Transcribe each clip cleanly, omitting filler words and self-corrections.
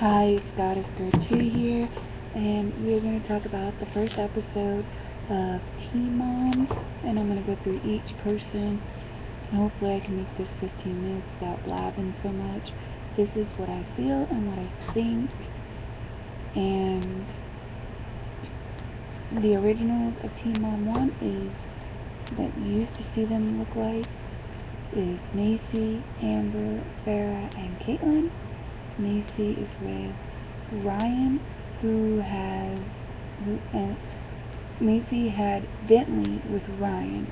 Hi, it's Goddess Girl 2 here, and we are going to talk about the first episode of Teen Mom, and I'm going to go through each person, and hopefully I can make this 15 minutes without blabbing so much. This is what I feel and what I think, and the originals of Teen Mom 1 is that you used to see them look like is Macy, Amber, Farrah, and Caitlin. Macy is with Ryan, Macy had Bentley with Ryan,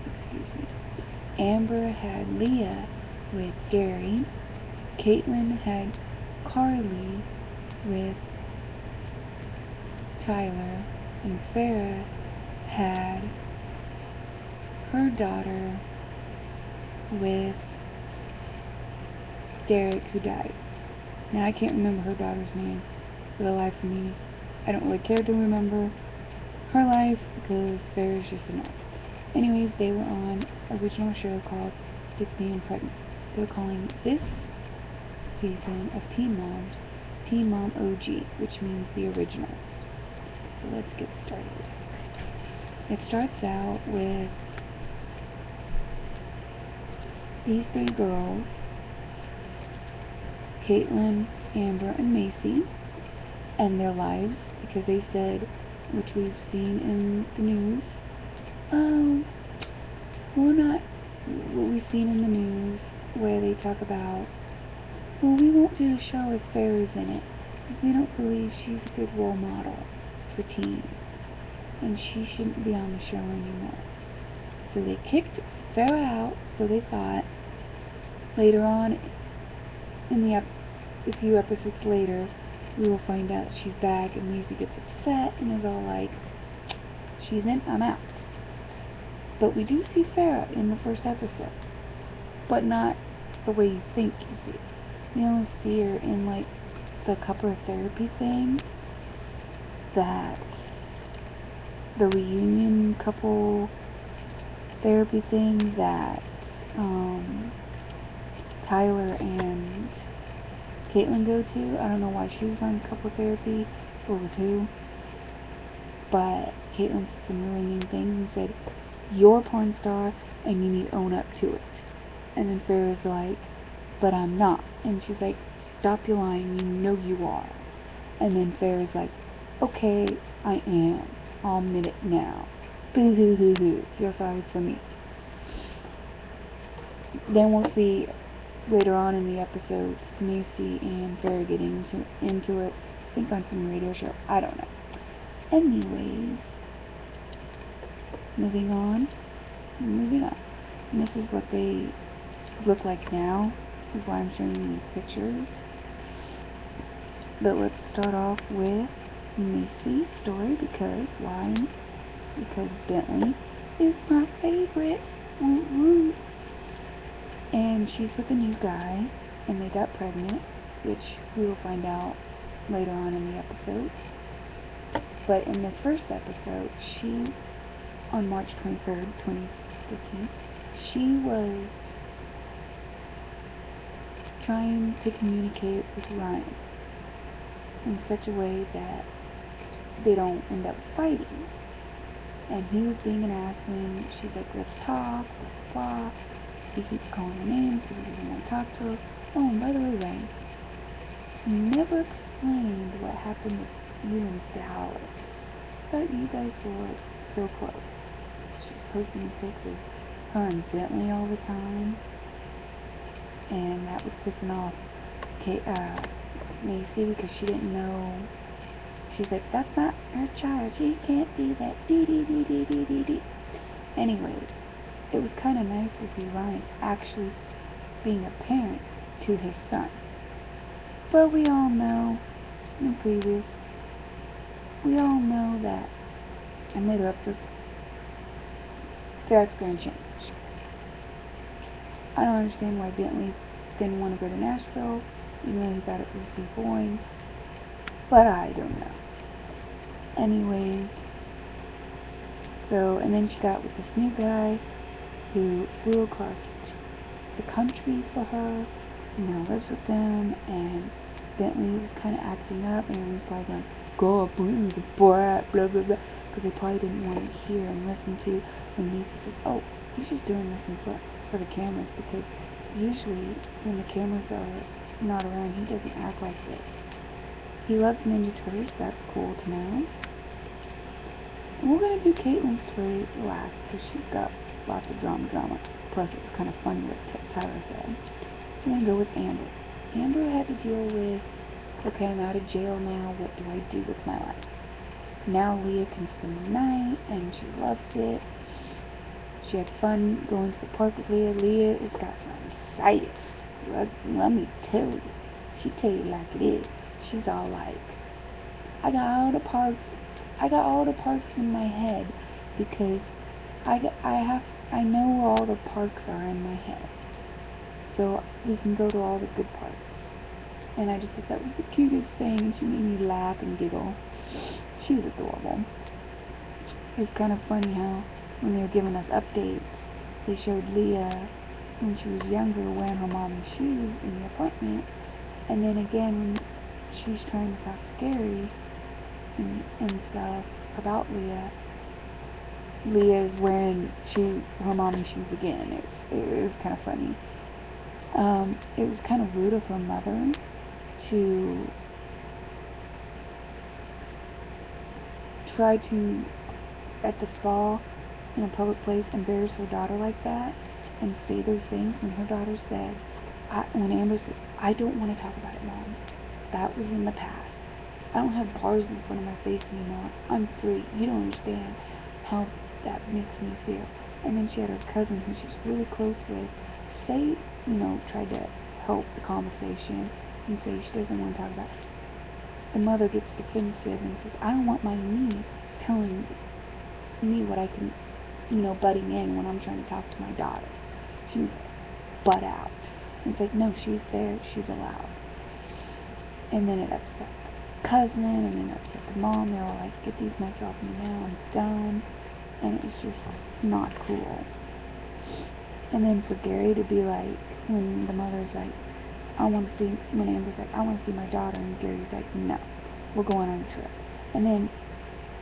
Amber had Leah with Gary. Caitlin had Carly with Tyler, and Farrah had her daughter with Derek, who died. Now I can't remember her daughter's name for the life of me. I don't really care to remember her life because Farrah's just enough. Anyways, they were on an original show called 60 and Pregnant. They're calling this season of Teen Moms Teen Mom OG, which means the original. So let's get started. It starts out with these three girls, Caitlin, Amber, and Macy, and their lives, because they said, which we've seen in the news, not what we've seen in the news, where they talk about, well, we won't do the show if Farrah's in it, because we don't believe she's a good role model for teens, and she shouldn't be on the show anymore. So they kicked Farrah out, so they thought. Later on, in a few episodes later, we will find out she's back, and Macy gets upset and is all like, she's in, I'm out. But we do see Farrah in the first episode, but not the way you think you see it. We only see her in like the couple therapy thing, that the reunion couple therapy thing that Tyler and Caitlin go to. I don't know why she was on couple therapy or with who, but Caitlin said some really mean things and said, you're a porn star and you need to own up to it. And then Farrah's like, but I'm not. And she's like, stop your lying, you know you are. And then Farrah's like, okay, I am. I'll admit it now. Boo hoo hoo hoo. Feel sorry for me. Then we'll see later on in the episodes Macy and Farrah getting into it. I think on some radio show. I don't know. Anyways, moving on. And this is what they look like now. This is why I'm showing you these pictures. But let's start off with Macy's story, because why? Because Bentley is my favorite. And she's with a new guy, and they got pregnant, which we will find out later on in the episode. But in this first episode, on March 23rd, 2015, she was trying to communicate with Ryan in such a way that they don't end up fighting. And he was being an ass when she's like, let's talk, blah, blah. He keeps calling her names because he doesn't want to talk to her. Oh, and by the way, Ray, you never explained what happened with you and Dallas. I thought you guys were like so close. She's posting pics of her and Bentley all the time, and that was pissing off Macy, because she didn't know. She's like, that's not her child. She can't do that. Anyways, it was kind of nice to see Ryan actually being a parent to his son. But we all know, that in later episodes, that's going to change. I don't understand why Bentley didn't want to go to Nashville, even though he thought it would be boring. But I don't know. Anyways, and then she got with this new guy who flew across the country for her, lives with them, and Bentley was kind of acting up, and everyone's probably going, God, Brittany's a brat, blah, blah, blah, because they probably didn't want to hear and listen to when Nathan says, oh, he's just doing this for the cameras, because usually when the cameras are not around, he doesn't act like this. He loves Ninja Turtles, that's cool to know. And we're going to do Caitlin's story last, because she's got lots of drama. Plus, it was kind of funny what Tyler said. We're going to go with Amber. Amber had to deal with, okay, I'm out of jail now, what do I do with my life? Now Leah can spend the night, and she loves it. She had fun going to the park with Leah. Leah has got sinusitis. Let me tell you. She tell you like it is. She's all like, I got all the parks in my head, because I know where all the parks are in my head. So we can go to all the good parks. And I just thought that was the cutest thing, and she made me laugh and giggle. She's adorable. It's kind of funny how when they were giving us updates, they showed Leah when she was younger wearing her mom's shoes in the apartment, and then again when she's trying to talk to Gary and stuff about Leah, Leah's wearing her mom's shoes again. It was kind of funny. It was kind of rude of her mother to try to, at the spa in a public place, embarrass her daughter like that and say those things when her daughter said, when Amber says, I don't want to talk about it, Mom. That was in the past. I don't have bars in front of my face anymore. I'm free. You don't understand how that makes me feel. And then she had her cousin, who she's really close with, tried to help the conversation and say she doesn't want to talk about it. The mother gets defensive and says, I don't want my niece telling me what I can, butting in when I'm trying to talk to my daughter. She was like, butt out. And it's like, no, she's there, she's allowed. And then it upset the cousin, and then it upset the mom. They were like, get these mics off me now, I'm done. And it was just not cool. And then for Gary to be like, when the mother's like, when Amber's like, I want to see my daughter, and Gary's like, no, we're going on a trip. And then,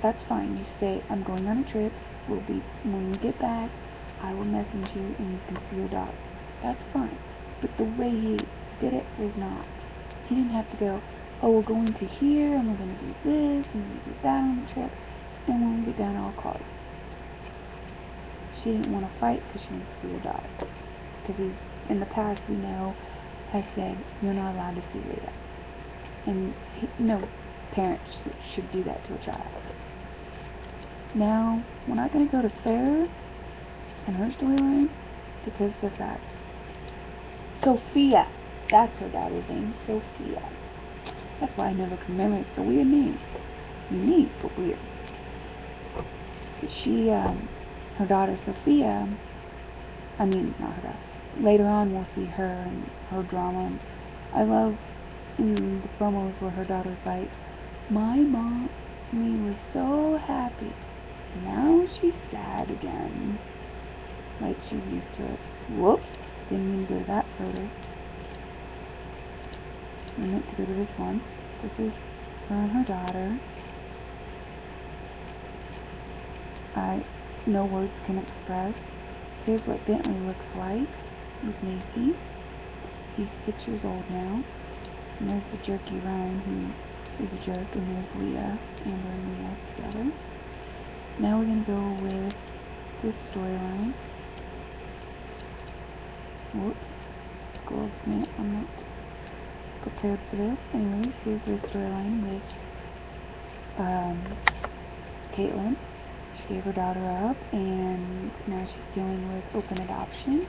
that's fine, you say, I'm going on a trip, when we get back, I will message you, and you can see your daughter. That's fine. But the way he did it was not. He didn't have to go, oh, we're going to here, and we're going to do this, and we're going to do that on the trip, and when we get down, I'll call you. She didn't want to fight because she wants to see her daughter. Because in the past, we know, has said, you're not allowed to see Leah. And no parent should do that to a child. Now, we're not going to go to Farrah and her storyline, because of that. Sophia, that's her daughter's name, Sophia. That's why I never can remember. It's a weird name. Unique, but weird. She, her daughter Sophia, not her daughter. Later on, we'll see her and her drama. I love in the promos where her daughter's like, my mommy was so happy. Now she's sad again. Like she's used to it. Whoops, didn't mean to go to that photo. I meant to go to this one. This is her and her daughter. No words can express. Here's what Bentley looks like with Macy. He's 6 years old now. And there's the jerky Ryan, who is a jerk, and there's Leah, Amber and Leah together. Now we're going to go with this storyline. Whoops. Girls, man, I'm not prepared for this. Anyways, here's this storyline with Caitlin. She gave her daughter up, and now she's dealing with open adoption.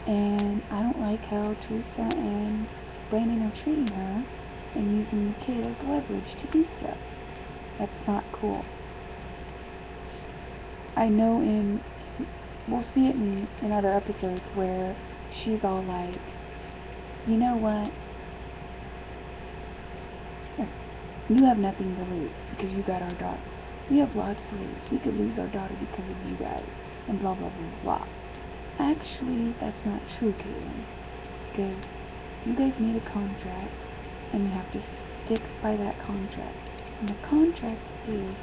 And I don't like how Teresa and Brandon are treating her and using the kid as leverage to do so. That's not cool. I know we'll see it in other episodes where she's all like, you know what? You have nothing to lose because you got our daughter. We have lots to lose. We could lose our daughter because of you guys. And blah, blah, blah, blah. Actually, that's not true, Caitlin. Because you guys made a contract and you have to stick by that contract. And the contract is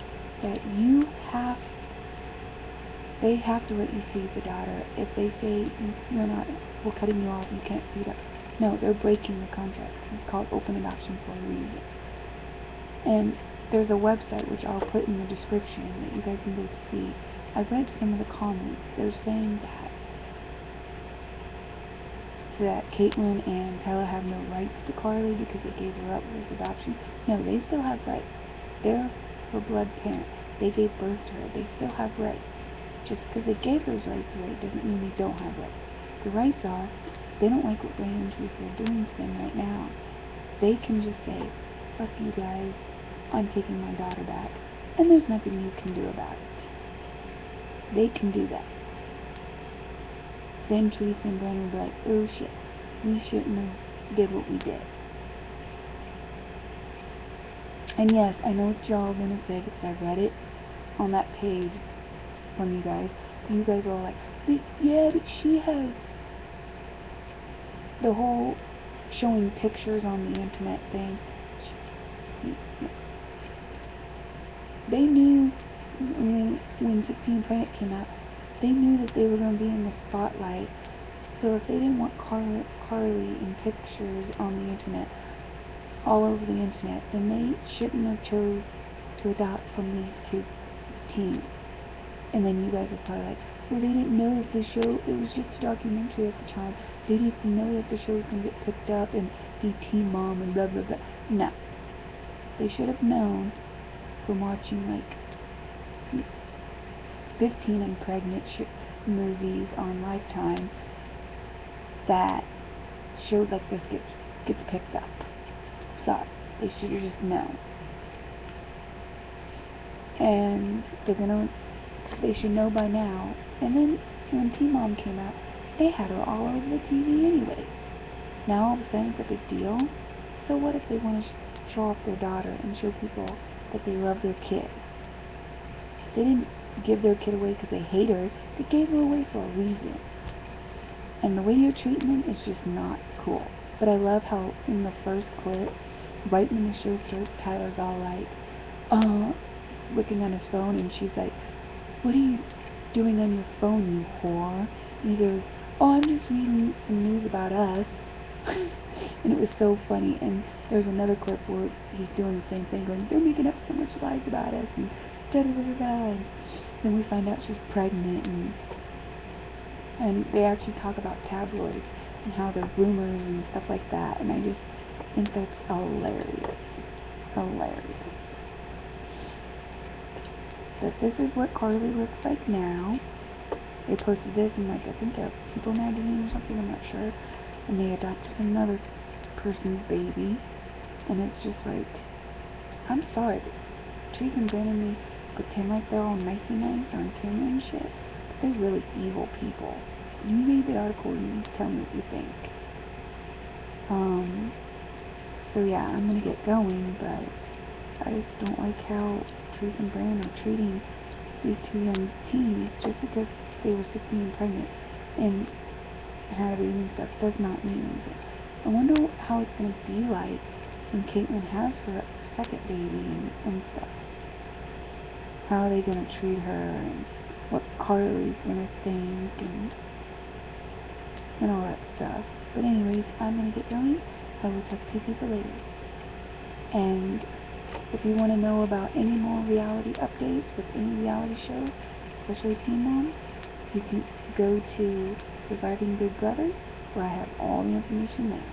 that they have to let you see the daughter. If they say we're cutting you off, you can't see that. No, they're breaking the contract. It's called open adoption for a reason. And there's a website which I'll put in the description that you guys can go to see. I read some of the comments. They're saying that Caitlin and Tyler have no rights to Carly because they gave her up with adoption. No, they still have rights. They're her blood parent. They gave birth to her. They still have rights. Just because they gave those rights away doesn't mean they don't have rights. The rights are, they don't like what Brandon and Teresa are doing to them right now. They can just say, fuck you guys, I'm taking my daughter back, and there's nothing you can do about it. They can do that. Then Teresa and Brandon will be like, oh shit, we shouldn't have did what we did. And yes, I know what y'all are going to say because I read it on that page from you guys. You guys are all like, yeah, but she has the whole showing pictures on the internet thing. They knew when 16 Pregnant came out, they knew that they were going to be in the spotlight. So if they didn't want Carly in pictures on the internet, all over the internet, then they shouldn't have chose to adopt from these two teens. And then you guys are probably like, well, they didn't know that the show, it was just a documentary at the time. They didn't know that the show was going to get picked up and be Teen Mom and blah, blah, blah. No. They should have known from watching, like, 15 and Pregnant movies on Lifetime that shows like this gets picked up. Sorry. They should have just known. And they should know by now. And then when Teen Mom came out, they had her all over the TV anyway. Now all of a sudden it's a big deal. So what if they want to show off their daughter and show people that they love their kid? They didn't give their kid away because they hate her. They gave her away for a reason. And the way you're treating them is just not cool. But I love how in the first clip, right when the show starts, Tyler's all like, looking on his phone, and she's like, what are you doing on your phone, you whore? And he goes, oh, I'm just reading some news about us. And it was so funny. And there's another clip where he's doing the same thing, going, they're making up so much lies about us, and da-da-da-da-da. And then we find out she's pregnant, and they actually talk about tabloids and how they're rumors and stuff like that. And I just think that's hilarious. Hilarious. But this is what Carly looks like now. They posted this in, like, I think a People magazine or something, I'm not sure. And they adopted another person's baby. And it's just like, I'm sorry. Teresa and Brandon, they pretend like they're all nicey nice on camera and shit. But they're really evil people. You read the article and tell me what you think. So yeah, I'm gonna get going, but I just don't like how Teresa and Brandon are treating these two young teens just because they were 16 and pregnant and had a baby and stuff does not mean anything. I wonder how it's going to be like when Caitlin has her second baby and stuff. How are they going to treat her and what Carly's going to think and all that stuff. But anyways, I'm going to get going. I will talk to you people later. And if you want to know about any more reality updates with any reality shows, especially Teen Mom, you can go to Surviving Big Brothers, where I have all the information there.